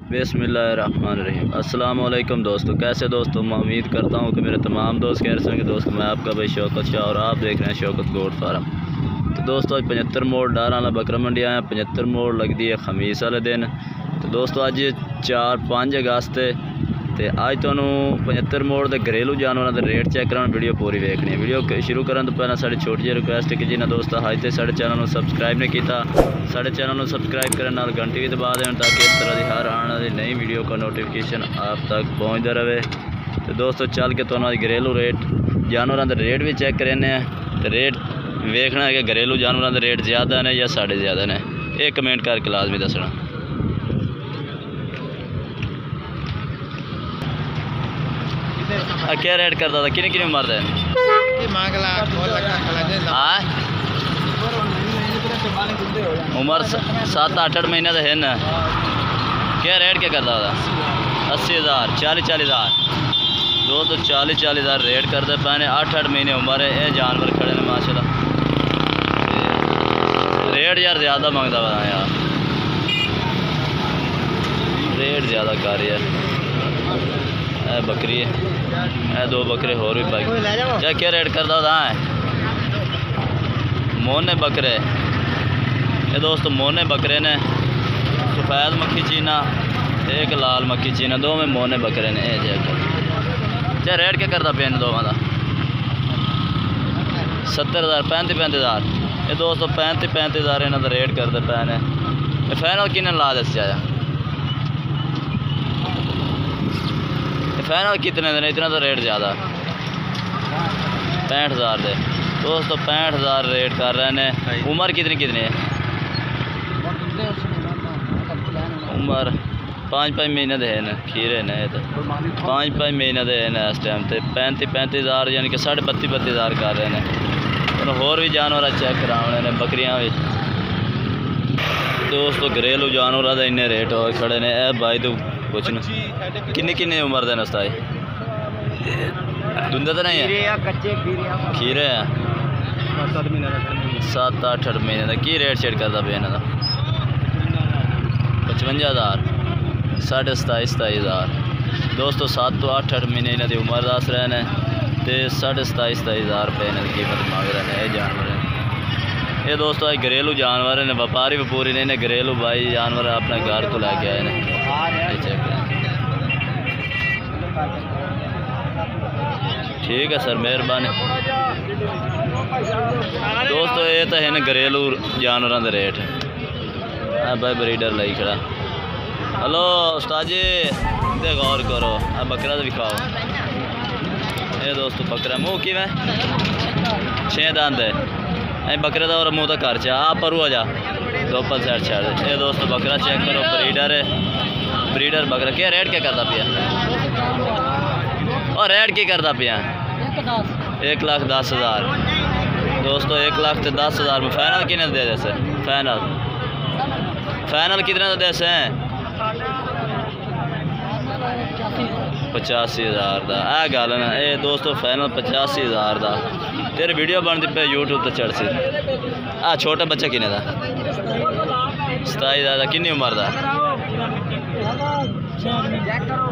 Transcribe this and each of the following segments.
बिस्मिल्लाहिर्रहमानिर्रहीम। अस्सलाम वालेकुम दोस्तों, कैसे दोस्तों? मैं उम्मीद करता हूँ कि मेरे तमाम दोस्त कैसे होंगे। दोस्तों मैं आपका भाई शौकत शाह और आप देख रहे हैं शौकत गोट फार्म। तो दोस्तों अज 75 मोड़ डार वाला बकरा मंडी आया। 75 मोड़ लगती है खमीस वाले दिन। तो दोस्तों अज 4-5 अगस्त तो अज तुहानू 75 मोड़ के घरेलू जानवरों के रेट चेक कराना। वीडियो पूरी देखनी है। वीडियो शुरू करने तो पहले साड़ी छोटी जी रिक्वेस्ट है कि जिन्हें दोस्तों अज तक साढ़े चैनल को सबसक्राइब नहीं किया, साढ़े चैनल को सबसक्राइब करने नाल घंटी भी दबा दें ताकि इस तरह की हर आने वाली नई वीडियो का नोटिफिकेशन आप तक पहुँचता रहे। तो दोस्तों चल के तो घरेलू रेट जानवरों के रेट भी चेक करने हैं। तो रेट वेखना है कि घरेलू जानवरों के रेट ज़्यादा ने या साढ़े ज़्यादा ने, ये कमेंट करके लाजमी दसना। क्या रेट करता था? किन्नी किन्नी उम्र है? उम्र 7-8 महीने तो है ना। क्या रेट क्या करता था? 80,000 40,000 दोस्तों 40,000 रेट करते पैने। 8-8 महीने उम्र है। ये जानवर खड़े ने माशाल्लाह। रेट यार ज़्यादा मांगता हुआ यार, रेट ज़्यादा कर रही है। बकरी है, 2 बकरे और भी बाइक क्या रेट करता होता है? मोने बकरे ये दोस्तों मोने बकरे ने, सफ़ेद मक्खी चीना एक लाल मक्खी चीना, 2 में मोने बकरे ने। क्या रेट क्या करता पे इन दोवां दा? 70,000 35,000 ये दोस्तों 35,000 इन्हों का रेट करते पे ने। फाइनल किन्ने ला दसिया? फाइनल कितने दिन? इतना तो रेट ज़्यादा 65,000 दे दोस्तों 65,000 रेट कर रहे हैं। उम्र कितनी कितनी है? उम्र 5-5 महीने दे हैं खीरे ने। तो 5-5 महीने दे हैं इस टाइम तो 35,000 यानी कि 32,000 कर रहे हैं। और होर भी जानवर चेक कराने ने, बकरियां भी। दोस्तों घरेलू जानवर का इन्ने रेट हो खड़े ने। भाई तो कुछ नहीं किन्नी किन्नी उम्र दे नस्ता दुंदे तो नहीं है? खीरे हैं 7-8 महीने का। की रेट शेट करता पे इन्हों का? 55,000 27,000 दोस्तों 7 तो 8 महीने इन्हों की उम्र दस रहे हैं। तो 27,000 रुपये इन्होंने कीमत मांग रहे हैं। ये जानवर है ये दोस्तों अज घरेलू जानवर ने, व्यापारी वपूरी ने। इन्हें घरेलू भाई जानवर अपने घर को लैके आए हैं। ठीक है सर, मेहरबानी दोस्तों। ये तो है घरेलू जानवरों के रेट। भाई ब्रीडर लाई खड़ा। हेलो उस्ताद जी, दे गौर करो। बकरा तो दिखाओ। ये दोस्तों बकरा मुँह कि 6 दंद है बकरे का। और मुँह तो घर च आप परू आ जा दोपल साइड छड़। ये दोस्तों बकरा चेक करो, ब्रीडर है। ब्रीडर बकरा क्या रेट क्या करता पिया? और रेट क्या करता पिया? 1,10,000 दोस्तों 1,10,000 में फाइनल कितने दे दे? फाइनल कितने दे से? 85,000 का। यह गल ना ये दोस्तों फाइनल 85,000 का। तेरे वीडियो बनती पे यूट्यूब तो चढ़ सी। छोटा बच्चा किने का? 27,000 किन्नी उम्र का?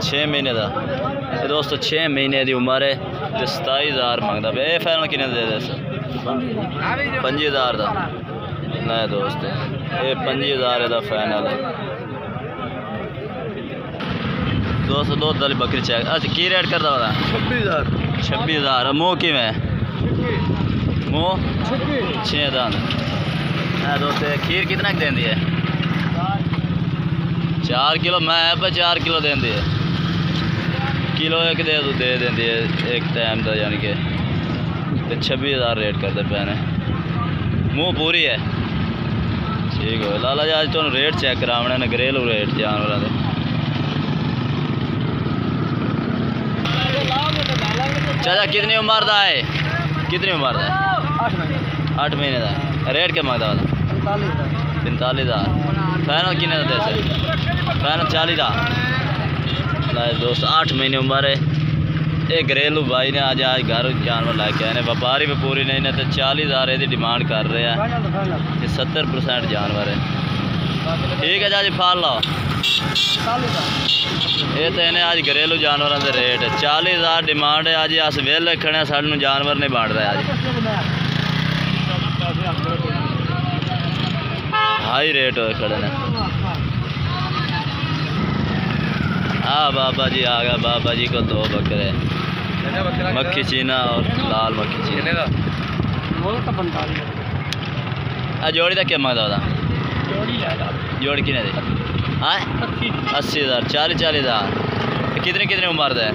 6 महीने का। दोस्तों 6 महीने की उम्र है तो 27,000 मंगता पे। ये फाइनल किने दे दे? 25,000 का। नहीं दोस्त ये 25,000 का फाइनल है दोस्तों। 2 वाली बकरी चेक। अच्छा की रेट करता होता? 26,000 मुँह कि मुँह 6 दंद है दोस्तों। खीर कितना देंदी है? 4 किलो। मैं पर 4 किलो देंदी है। किलो एक दे देंदी है एक टाइम का, यानी कि 26,000 रेट करते पे ने। मुँह पूरी है। ठीक हो लाला जी, अज तुम रेट चेक कराने ने घरेलू रेट जानवरों के। चाचा कितनी उम्र का है? कितनी उम्र का है? 8 महीने का। रेट क्या मांगता वाला? 45,000 फाइनल किन्ने दे से? फाइनल 40,000 दोस्त। 8 महीने उम्र है। ये घरेलू भाई ने आज घर जानवर लैके आए हैं। व्यापारी ने इन्हें तो 40,000 की डिमांड कर रहे हैं। 70% जानवर है। ठीक है जी फाल लो। ये तो इन्हें अज घरेलू जानवरों के रेट 40,000 डिमांड है। अज अस वेले खड़े सानू जानवर नहीं बन रहे। अज हाई रेट होए खड़े ने। हाँ बाबा जी आ गया। बाबा जी को 2 बकरे, मक्खी चीना और लाल मक्खी चीना। जोड़ी का क्या मंगता? जोड़ी किने दी? हाँ 80,000 40,000। कितने कितने उम्र दे?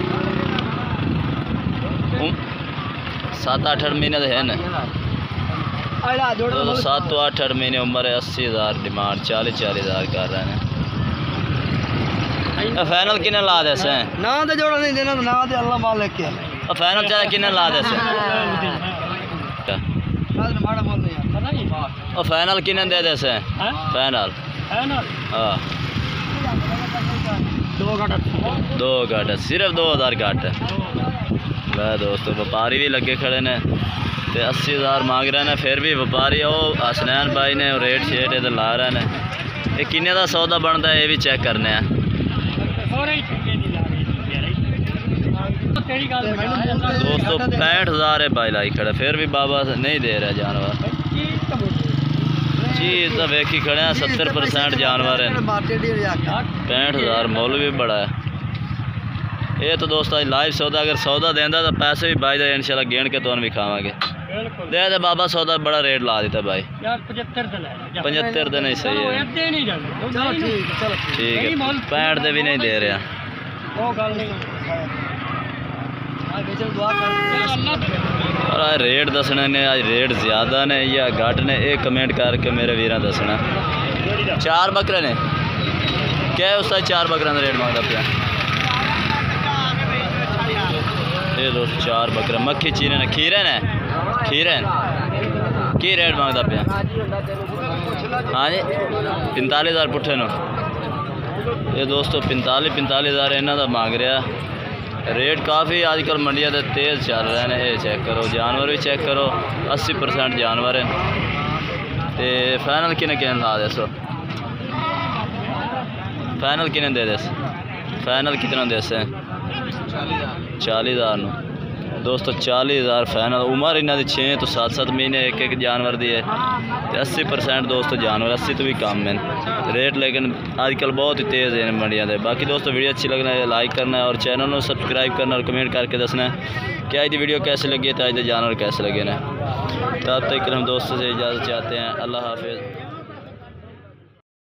7-8 महीने है ना। 7-8 महीने उम्र है। 80,000 डिमांड, 40,000 कर रहे हैं। फाइनल किने ला दे से? ना तो जोड़ा नहीं देना, ना तो अल्लाह मालिक के। फाइनल चाहे किने ला दे से? फाइनल किने दे दे से? फाइनल हाँ 2 घट, सिर्फ 2,000 घट। वह दोस्तों व्यापारी भी लगे खड़े ने ते 80,000 मांग रहे हैं। फिर भी व्यापारी वो हसनैन भाई ने रेट शेट इधर ला रहे हैं। ये किन्ने का सौदा बनता है ये भी चेक करने हैं। दोस्तों 65,000 है भाई लाई खड़ा। फिर भी बाबा नहीं दे रहा जानवर। चीज तो वेखी खड़े हैं 70% जानवर है। 65,000 मुल भी बड़ा है। ये तो दोस्तों लाइव सौदा, अगर सौदा देंदा तो पैसे भी भाई इंशाल्लाह गिन के तो भी खावांगे। दे दे बाबा सौदा बड़ा रेट ला देता भाई। 75 दिन ही सही है। ठीक है 65 दे भी नहीं दे रहा। और रेट दसने ने आज रेट ज़्यादा ने या घट ने ये कमेंट करके मेरे वीर दसना। 4 बकरे ने क्या है उसका 4 बकरा का रेट मांगता पाया। ये दोस्त 4 बकरा मक्खी चीने ने खीरे ने की रेट मांगता पाया? हाँ जी 45,000 पुट्ठे नो। ये दोस्तों 45,000 इन्हों का मांग रहा। रेट काफ़ी आजकल मंडिया के तेज़ चल रहे हैं। ये चेक करो जानवर भी चेक करो 80% जानवर हैं। तो फाइनल किने ला दे सो? फाइनल किने दे दे? फाइनल कितना दे से? 40,000 दोस्तों 40,000 फाइनल। उम्र इन्हों की 6 तो 7 महीने एक जानवर की है। तो 80% दोस्तों जानवर 80 तो भी कम है रेट। लेकिन आजकल बहुत ही तेज़ है मंडिया के। बाकी दोस्तों वीडियो अच्छी लगना है लाइक करना है और चैनल को सब्सक्राइब करना और कमेंट करके दसना है कि आज की वीडियो कैसे लगी है तो आज के जानवर कैसे लगे ना। तब तक हम दोस्तों से इजाज़त चाहते हैं। अल्लाह हाफिज़।